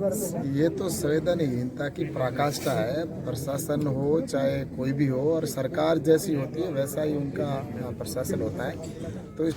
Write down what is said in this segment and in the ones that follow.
ये तो संवेदनहीनता की पराकाष्ठा है। प्रशासन हो चाहे कोई भी हो, और सरकार जैसी होती है वैसा ही उनका प्रशासन होता है। तो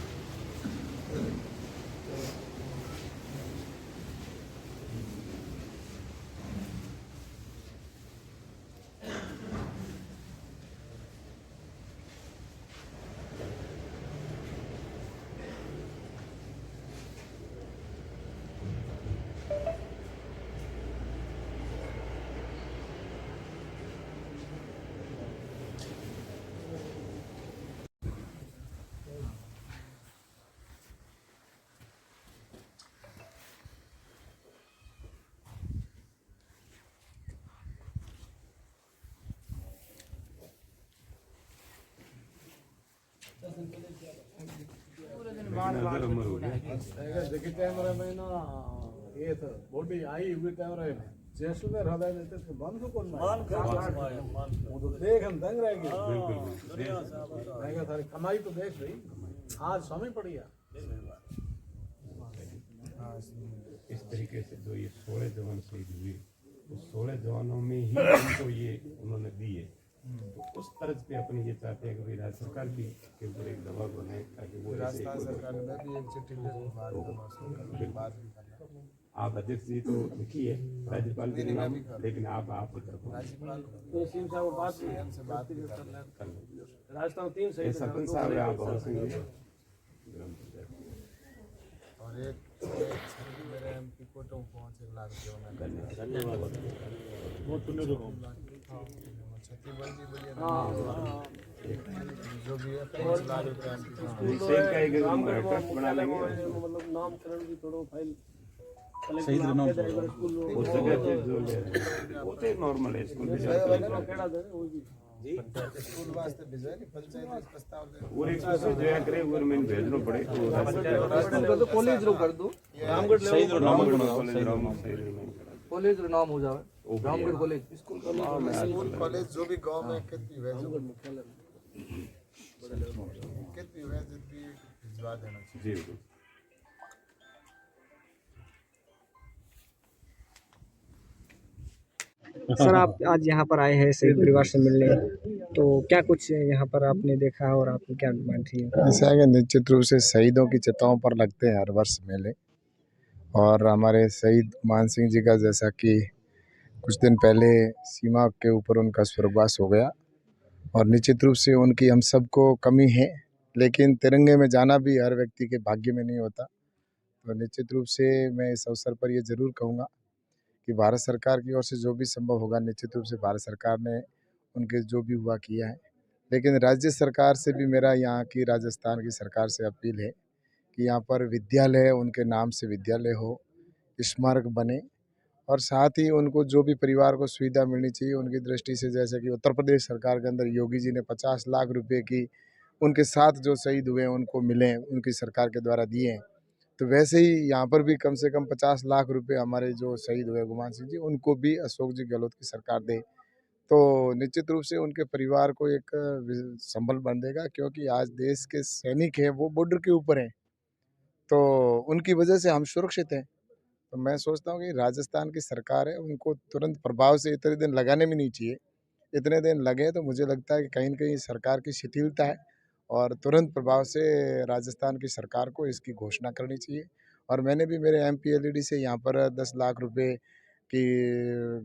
देखिए कैमरा में ना ये था बॉडी आई हुई कैमरा में जैसे में हृदय देते थे मन को कौन वो तो देख हम दंग रह गए रहेगा सारी कमाई तो देख रही आज समय पड़ गया। इस तरीके से जो ये 16 जवान शहीद हुए उस 16 जवानों में ही उनको ये उन्होंने दिए, तो उस तरह पे अपने ये चाहते हैं कि भाई राज्य सरकार भी के ऊपर एक दबाव बनाए ताकि वो राजस्थान सरकार ने भी एक चिट्ठी आप अध्यक्ष जी तो लिखी है राज्यपाल के नाम, लेकिन आप राजस्थान 3 सही सरपंच साहब है, आप और और एक मेरे MP को तो 5 लाख धन्यवाद बहुत पुण्य जो जो भी है 5 लाख रुपये का एक ट्रस्ट बना लेंगे मतलब नामकरण की थोड़ा फाइल शहीद नाम उस जगह पे जो ले रहे हैं वो तो नॉर्मल है स्कूल स्कूल वास्ते भिजवाए कि पंचायत प्रस्ताव दे और एक से जो है करे वो मैंने भेजना पड़े तो कॉलेज रो कर दो रामगढ़ शहीद नाम कॉलेज रो नाम हो जावे रामगढ़ कॉलेज स्कूल कॉलेज जो भी गांव में कितनी हुए कितनी हुए जितनी भिजवा देना चाहिए। जी सर, आप आज यहाँ पर आए हैं शहीद परिवार से मिलने, तो क्या कुछ यहाँ पर आपने देखा और आपकी क्या डिमांड थी? ऐसा है कि निश्चित रूप से शहीदों की चिताओं पर लगते हैं हर वर्ष मेले, और हमारे शहीद मान सिंह जी का जैसा कि कुछ दिन पहले सीमा के ऊपर उनका स्वर्गवास हो गया, और निश्चित रूप से उनकी हम सबको कमी है, लेकिन तिरंगे में जाना भी हर व्यक्ति के भाग्य में नहीं होता। तो निश्चित रूप से मैं इस अवसर पर ये ज़रूर कहूँगा कि भारत सरकार की ओर से जो भी संभव होगा, निश्चित रूप से भारत सरकार ने उनके जो भी हुआ किया है, लेकिन राज्य सरकार से भी मेरा यहाँ की राजस्थान की सरकार से अपील है कि यहाँ पर विद्यालय उनके नाम से विद्यालय हो, स्मारक बने, और साथ ही उनको जो भी परिवार को सुविधा मिलनी चाहिए उनकी दृष्टि से, जैसे कि उत्तर प्रदेश सरकार के अंदर योगी जी ने 50 लाख रुपए की उनके साथ जो शहीद हुए उनको मिले, उनकी सरकार के द्वारा दिए हैं, तो वैसे ही यहाँ पर भी कम से कम 50 लाख रुपए हमारे जो शहीद हुए गुमान सिंह जी उनको भी अशोक जी गहलोत की सरकार दे, तो निश्चित रूप से उनके परिवार को एक संबल बन देगा, क्योंकि आज देश के सैनिक हैं वो बॉर्डर के ऊपर हैं, तो उनकी वजह से हम सुरक्षित हैं। तो मैं सोचता हूँ कि राजस्थान की सरकार है, उनको तुरंत प्रभाव से इतने दिन लगाने भी नहीं चाहिए। इतने दिन लगे तो मुझे लगता है कि कहीं न कहीं सरकार की शिथिलता है, और तुरंत प्रभाव से राजस्थान की सरकार को इसकी घोषणा करनी चाहिए। और मैंने भी मेरे MPLAD से यहाँ पर 10 लाख रुपए की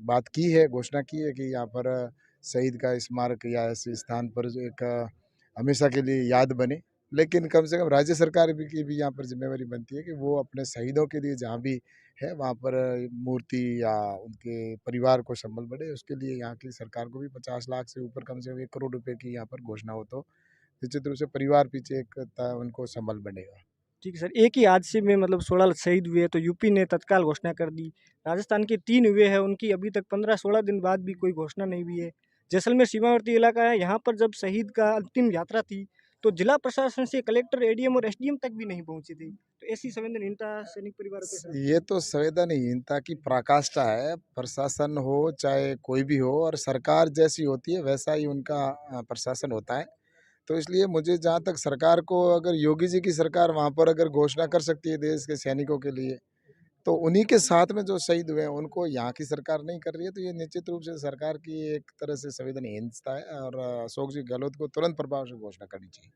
बात की है, घोषणा की है कि यहाँ पर शहीद का स्मारक या ऐसे स्थान पर जो एक हमेशा के लिए याद बने। लेकिन कम से कम राज्य सरकार की भी यहाँ पर जिम्मेवारी बनती है कि वो अपने शहीदों के लिए जहाँ भी है वहाँ पर मूर्ति या उनके परिवार को संबल बढ़े, उसके लिए यहाँ की सरकार को भी 50 लाख से ऊपर कम से कम 1 करोड़ रुपए की यहाँ पर घोषणा हो, तो निश्चित रूप से परिवार पीछे एक उनको संबल बढ़ेगा। ठीक है सर, एक ही हादसे में मतलब 16 शहीद हुए, तो यूपी ने तत्काल घोषणा कर दी। राजस्थान के 3 हुए हैं, उनकी अभी तक 15-16 दिन बाद भी कोई घोषणा नहीं हुई है। जैसलमेर सीमावर्ती इलाका है, यहाँ पर जब शहीद का अंतिम यात्रा थी तो जिला प्रशासन से कलेक्टर, ADM और SDM तक भी नहीं पहुंची थी, तो ऐसी संवेदनहीनता सैनिक परिवारों के साथ। ये तो संवेदनहीनता की पराकाष्ठा है। प्रशासन हो चाहे कोई भी हो, और सरकार जैसी होती है वैसा ही उनका प्रशासन होता है। तो इसलिए मुझे जहाँ तक सरकार को, अगर योगी जी की सरकार वहाँ पर अगर घोषणा कर सकती है देश के सैनिकों के लिए, तो उन्हीं के साथ में जो शहीद हुए हैं उनको यहाँ की सरकार नहीं कर रही है, तो ये निश्चित रूप से सरकार की एक तरह से संवेदनहीनता है और अशोक जी गहलोत को तुरंत प्रभाव से घोषणा करनी चाहिए।